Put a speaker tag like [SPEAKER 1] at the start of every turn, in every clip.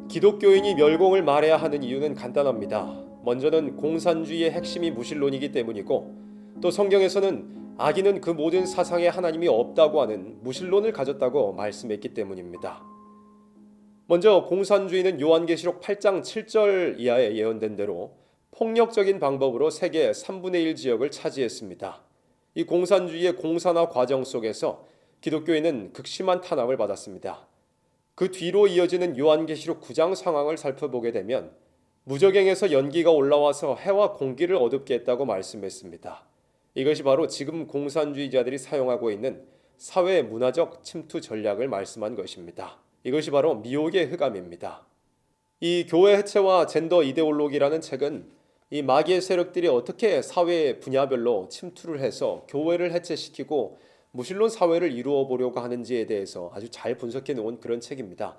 [SPEAKER 1] 기독교인이 멸공을 말해야 하는 이유는 간단합니다. 먼저는 공산주의의 핵심이 무신론이기 때문이고, 또 성경에서는 악인은 그 모든 사상에 하나님이 없다고 하는 무신론을 가졌다고 말씀했기 때문입니다. 먼저 공산주의는 요한계시록 8장 7절 이하에 예언된 대로 폭력적인 방법으로 세계 3분의 1 지역을 차지했습니다. 이 공산주의의 공산화 과정 속에서 기독교인은 극심한 탄압을 받았습니다. 그 뒤로 이어지는 요한계시록 9장 상황을 살펴보게 되면 무저갱에서 연기가 올라와서 해와 공기를 어둡게 했다고 말씀했습니다. 이것이 바로 지금 공산주의자들이 사용하고 있는 사회 문화적 침투 전략을 말씀한 것입니다. 이것이 바로 미혹의 흑암입니다. 이 교회 해체와 젠더 이데올로기라는 책은 이 마귀의 세력들이 어떻게 사회 분야별로 침투를 해서 교회를 해체시키고 무신론 사회를 이루어 보려고 하는지에 대해서 아주 잘 분석해 놓은 그런 책입니다.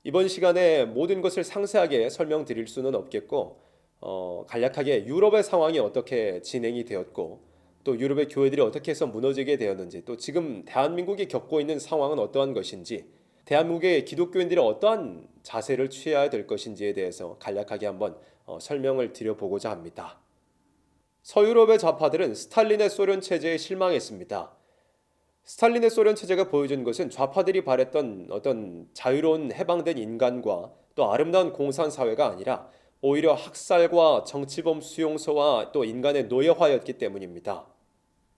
[SPEAKER 1] 이번 시간에 모든 것을 상세하게 설명드릴 수는 없겠고 간략하게 유럽의 상황이 어떻게 진행이 되었고 또 유럽의 교회들이 어떻게 해서 무너지게 되었는지, 또 지금 대한민국이 겪고 있는 상황은 어떠한 것인지, 대한민국의 기독교인들이 어떠한 자세를 취해야 될 것인지에 대해서 간략하게 한번 설명을 드려보고자 합니다. 서유럽의 좌파들은 스탈린의 소련 체제에 실망했습니다. 스탈린의 소련 체제가 보여준 것은 좌파들이 바랬던 어떤 자유로운 해방된 인간과 또 아름다운 공산사회가 아니라 오히려 학살과 정치범 수용소와 또 인간의 노예화였기 때문입니다.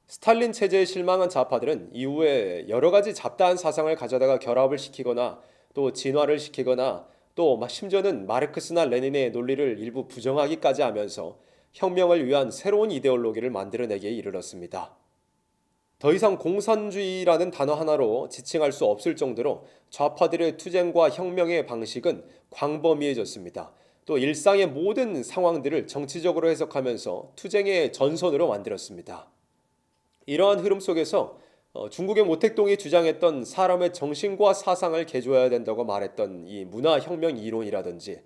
[SPEAKER 1] 스탈린 체제에 실망한 좌파들은 이후에 여러 가지 잡다한 사상을 가져다가 결합을 시키거나 또 진화를 시키거나 또 심지어는 마르크스나 레닌의 논리를 일부 부정하기까지 하면서 혁명을 위한 새로운 이데올로기를 만들어내기에 이르렀습니다. 더 이상 공산주의라는 단어 하나로 지칭할 수 없을 정도로 좌파들의 투쟁과 혁명의 방식은 광범위해졌습니다. 또 일상의 모든 상황들을 정치적으로 해석하면서 투쟁의 전선으로 만들었습니다. 이러한 흐름 속에서 중국의 모택동이 주장했던 사람의 정신과 사상을 개조해야 된다고 말했던 이 문화혁명 이론이라든지,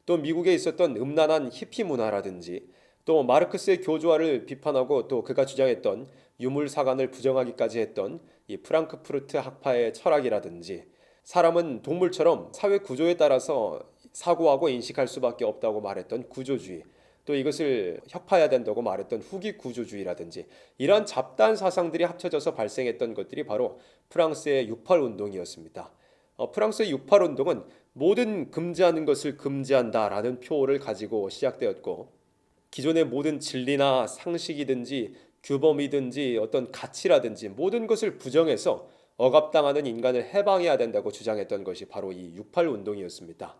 [SPEAKER 1] 또 미국에 있었던 음란한 히피 문화라든지, 또 마르크스의 교조화를 비판하고 또 그가 주장했던 유물사관을 부정하기까지 했던 이 프랑크푸르트 학파의 철학이라든지, 사람은 동물처럼 사회 구조에 따라서 사고하고 인식할 수밖에 없다고 말했던 구조주의, 또 이것을 혁파해야 된다고 말했던 후기 구조주의라든지, 이러한 잡다한 사상들이 합쳐져서 발생했던 것들이 바로 프랑스의 68 운동이었습니다. 프랑스의 68 운동은 모든 금지하는 것을 금지한다라는 표어를 가지고 시작되었고, 기존의 모든 진리나 상식이든지 규범이든지 어떤 가치라든지 모든 것을 부정해서 억압당하는 인간을 해방해야 된다고 주장했던 것이 바로 이 68 운동이었습니다.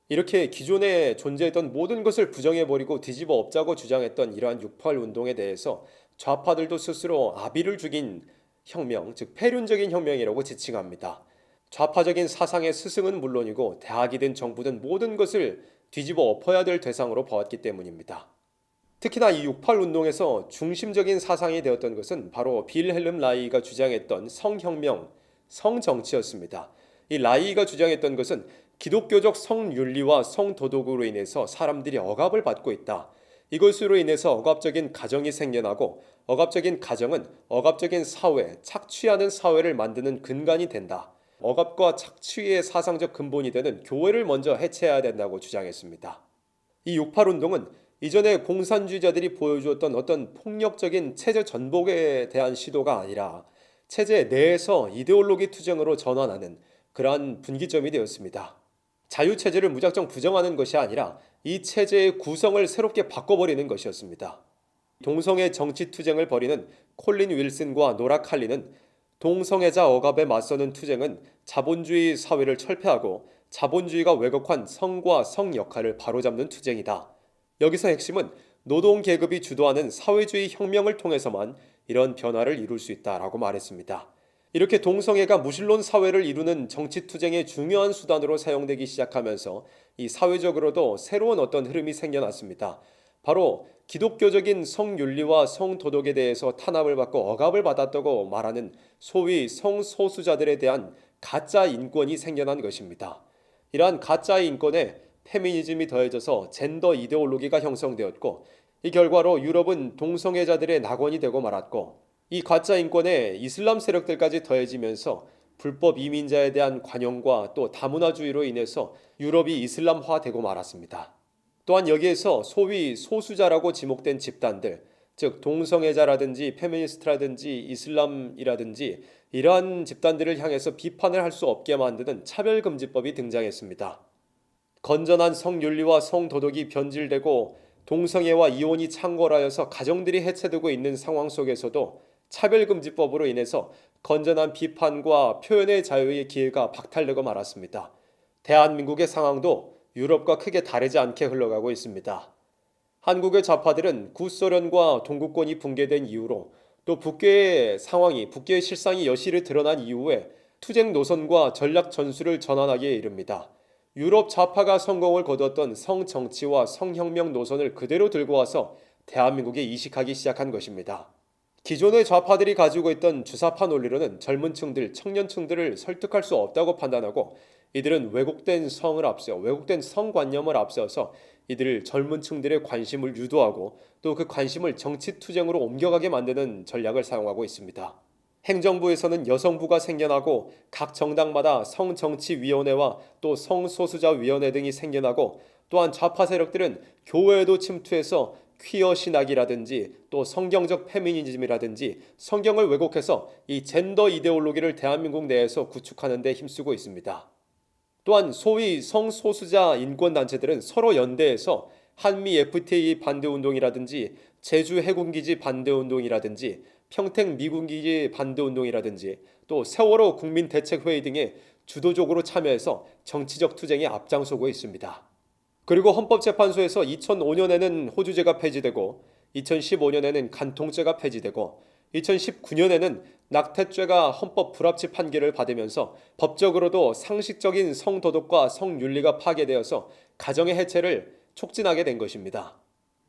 [SPEAKER 1] 이렇게 기존에 존재했던 모든 것을 부정해버리고 뒤집어 엎자고 주장했던 이러한 68 운동에 대해서 좌파들도 스스로 아비를 죽인 혁명, 즉 폐륜적인 혁명이라고 지칭합니다. 좌파적인 사상의 스승은 물론이고 대학이든 정부든 모든 것을 뒤집어 엎어야 될 대상으로 보았기 때문입니다. 특히나 이 68 운동에서 중심적인 사상이 되었던 것은 바로 빌헬름 라이가 주장했던 성혁명, 성정치였습니다. 이 라이가 주장했던 것은 기독교적 성윤리와 성도덕으로 인해서 사람들이 억압을 받고 있다. 이것으로 인해서 억압적인 가정이 생겨나고, 억압적인 가정은 억압적인 사회, 착취하는 사회를 만드는 근간이 된다. 억압과 착취의 사상적 근본이 되는 교회를 먼저 해체해야 된다고 주장했습니다. 이 68 운동은 이전에 공산주의자들이 보여주었던 어떤 폭력적인 체제 전복에 대한 시도가 아니라 체제 내에서 이데올로기 투쟁으로 전환하는 그러한 분기점이 되었습니다. 자유체제를 무작정 부정하는 것이 아니라 이 체제의 구성을 새롭게 바꿔버리는 것이었습니다. 동성애 정치 투쟁을 벌이는 콜린 윌슨과 노라 칼리는 동성애자 억압에 맞서는 투쟁은 자본주의 사회를 철폐하고 자본주의가 왜곡한 성과 성 역할을 바로잡는 투쟁이다. 여기서 핵심은 노동계급이 주도하는 사회주의 혁명을 통해서만 이런 변화를 이룰 수 있다라고 말했습니다. 이렇게 동성애가 무신론 사회를 이루는 정치투쟁의 중요한 수단으로 사용되기 시작하면서 이 사회적으로도 새로운 어떤 흐름이 생겨났습니다. 바로 기독교적인 성윤리와 성도덕에 대해서 탄압을 받고 억압을 받았다고 말하는 소위 성소수자들에 대한 가짜 인권이 생겨난 것입니다. 이러한 가짜 인권에 페미니즘이 더해져서 젠더 이데올로기가 형성되었고, 이 결과로 유럽은 동성애자들의 낙원이 되고 말았고, 이 가짜 인권에 이슬람 세력들까지 더해지면서 불법 이민자에 대한 관용과 또 다문화주의로 인해서 유럽이 이슬람화되고 말았습니다. 또한 여기에서 소위 소수자라고 지목된 집단들, 즉 동성애자라든지 페미니스트라든지 이슬람이라든지 이러한 집단들을 향해서 비판을 할 수 없게 만드는 차별금지법이 등장했습니다. 건전한 성윤리와 성도덕이 변질되고 동성애와 이혼이 창궐하여서 가정들이 해체되고 있는 상황 속에서도 차별금지법으로 인해서 건전한 비판과 표현의 자유의 기회가 박탈되고 말았습니다. 대한민국의 상황도 유럽과 크게 다르지 않게 흘러가고 있습니다. 한국의 좌파들은 구소련과 동구권이 붕괴된 이후로 또 북계의 실상이 여실히 드러난 이후에 투쟁 노선과 전략 전술을 전환하기에 이릅니다. 유럽 좌파가 성공을 거두었던 성정치와 성혁명 노선을 그대로 들고 와서 대한민국에 이식하기 시작한 것입니다. 기존의 좌파들이 가지고 있던 주사파 논리로는 젊은 층들, 청년층들을 설득할 수 없다고 판단하고 이들은 왜곡된 성관념을 앞세워서 이들을 젊은 층들의 관심을 유도하고 또 그 관심을 정치 투쟁으로 옮겨가게 만드는 전략을 사용하고 있습니다. 행정부에서는 여성부가 생겨나고 각 정당마다 성정치위원회와 또 성소수자위원회 등이 생겨나고 또한 좌파 세력들은 교회에도 침투해서 퀴어 신학이라든지 또 성경적 페미니즘이라든지 성경을 왜곡해서 이 젠더 이데올로기를 대한민국 내에서 구축하는 데 힘쓰고 있습니다. 또한 소위 성소수자 인권단체들은 서로 연대해서 한미 FTA 반대운동이라든지 제주 해군기지 반대운동이라든지 평택 미군기지 반대운동이라든지 또 세월호 국민대책회의 등에 주도적으로 참여해서 정치적 투쟁에 앞장서고 있습니다. 그리고 헌법재판소에서 2005년에는 호주제가 폐지되고 2015년에는 간통죄가 폐지되고 2019년에는 낙태죄가 헌법 불합치 판결을 받으면서 법적으로도 상식적인 성도덕과 성윤리가 파괴되어서 가정의 해체를 촉진하게 된 것입니다.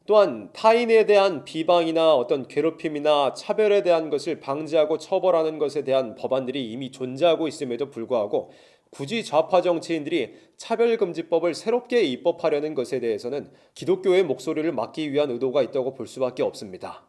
[SPEAKER 1] 또한 타인에 대한 비방이나 어떤 괴롭힘이나 차별에 대한 것을 방지하고 처벌하는 것에 대한 법안들이 이미 존재하고 있음에도 불구하고 굳이 좌파 정치인들이 차별금지법을 새롭게 입법하려는 것에 대해서는 기독교의 목소리를 막기 위한 의도가 있다고 볼 수밖에 없습니다.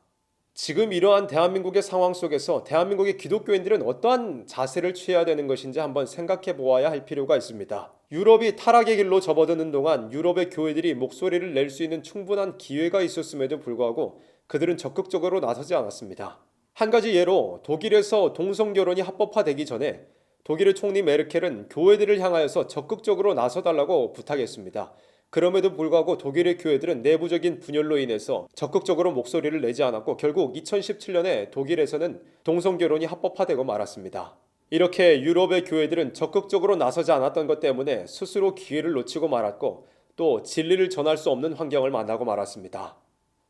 [SPEAKER 1] 지금 이러한 대한민국의 상황 속에서 대한민국의 기독교인들은 어떠한 자세를 취해야 되는 것인지 한번 생각해 보아야 할 필요가 있습니다. 유럽이 타락의 길로 접어드는 동안 유럽의 교회들이 목소리를 낼 수 있는 충분한 기회가 있었음에도 불구하고 그들은 적극적으로 나서지 않았습니다. 한 가지 예로 독일에서 동성결혼이 합법화되기 전에 독일의 총리 메르켈은 교회들을 향하여서 적극적으로 나서달라고 부탁했습니다. 그럼에도 불구하고 독일의 교회들은 내부적인 분열로 인해서 적극적으로 목소리를 내지 않았고 결국 2017년에 독일에서는 동성결혼이 합법화되고 말았습니다. 이렇게 유럽의 교회들은 적극적으로 나서지 않았던 것 때문에 스스로 기회를 놓치고 말았고 또 진리를 전할 수 없는 환경을 만나고 말았습니다.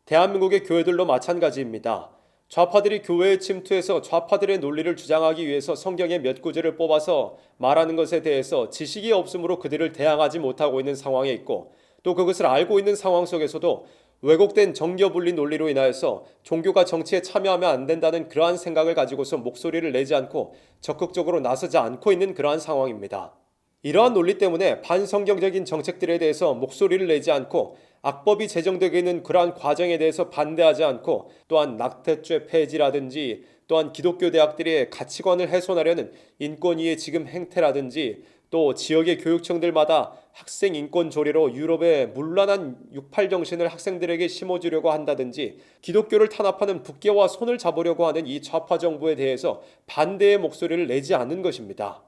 [SPEAKER 1] 대한민국의 교회들도 마찬가지입니다. 좌파들이 교회에 침투해서 좌파들의 논리를 주장하기 위해서 성경의 몇 구절을 뽑아서 말하는 것에 대해서 지식이 없으므로 그들을 대항하지 못하고 있는 상황에 있고 또 그것을 알고 있는 상황 속에서도 왜곡된 정교분리 논리로 인하여서 종교가 정치에 참여하면 안 된다는 그러한 생각을 가지고서 목소리를 내지 않고 적극적으로 나서지 않고 있는 그러한 상황입니다. 이러한 논리 때문에 반성경적인 정책들에 대해서 목소리를 내지 않고 악법이 제정되고 있는 그러한 과정에 대해서 반대하지 않고 또한 낙태죄 폐지라든지 또한 기독교 대학들의 가치관을 훼손하려는 인권위의 지금 행태라든지 또 지역의 교육청들마다 학생 인권 조례로 유럽의 문란한 68 정신을 학생들에게 심어주려고 한다든지 기독교를 탄압하는 북계와 손을 잡으려고 하는 이 좌파 정부에 대해서 반대의 목소리를 내지 않는 것입니다.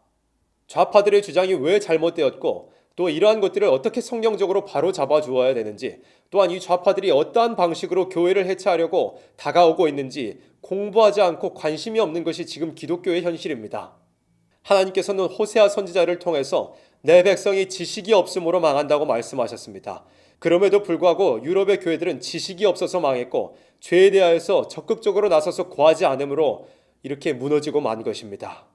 [SPEAKER 1] 좌파들의 주장이 왜 잘못되었고 또 이러한 것들을 어떻게 성경적으로 바로 잡아 주어야 되는지 또한 이 좌파들이 어떠한 방식으로 교회를 해체하려고 다가오고 있는지 공부하지 않고 관심이 없는 것이 지금 기독교의 현실입니다. 하나님께서는 호세아 선지자를 통해서 내 백성이 지식이 없음으로 망한다고 말씀하셨습니다. 그럼에도 불구하고 유럽의 교회들은 지식이 없어서 망했고 죄에 대하여서 적극적으로 나서서 고하지 않으므로 이렇게 무너지고 만 것입니다.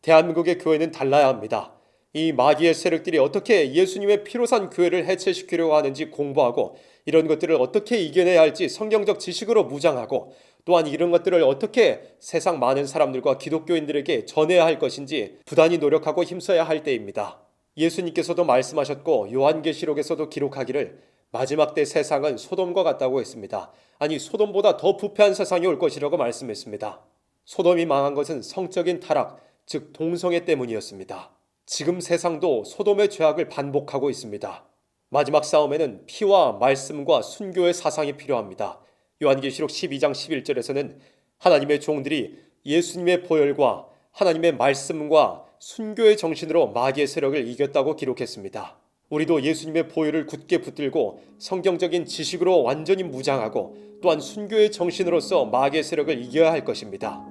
[SPEAKER 1] 대한민국의 교회는 달라야 합니다. 이 마귀의 세력들이 어떻게 예수님의 피로 산 교회를 해체시키려고 하는지 공부하고 이런 것들을 어떻게 이겨내야 할지 성경적 지식으로 무장하고 또한 이런 것들을 어떻게 세상 많은 사람들과 기독교인들에게 전해야 할 것인지 부단히 노력하고 힘써야 할 때입니다. 예수님께서도 말씀하셨고 요한계시록에서도 기록하기를 마지막 때 세상은 소돔과 같다고 했습니다. 아니 소돔보다 더 부패한 세상이 올 것이라고 말씀했습니다. 소돔이 망한 것은 성적인 타락, 즉 동성애 때문이었습니다. 지금 세상도 소돔의 죄악을 반복하고 있습니다. 마지막 싸움에는 피와 말씀과 순교의 사상이 필요합니다. 요한계시록 12장 11절에서는 하나님의 종들이 예수님의 보혈과 하나님의 말씀과 순교의 정신으로 마귀의 세력을 이겼다고 기록했습니다. 우리도 예수님의 보혈을 굳게 붙들고 성경적인 지식으로 완전히 무장하고 또한 순교의 정신으로서 마귀의 세력을 이겨야 할 것입니다.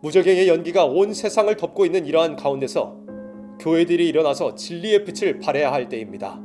[SPEAKER 1] 무적행의 연기가 온 세상을 덮고 있는 이러한 가운데서 교회들이 일어나서 진리의 빛을 발해야 할 때입니다.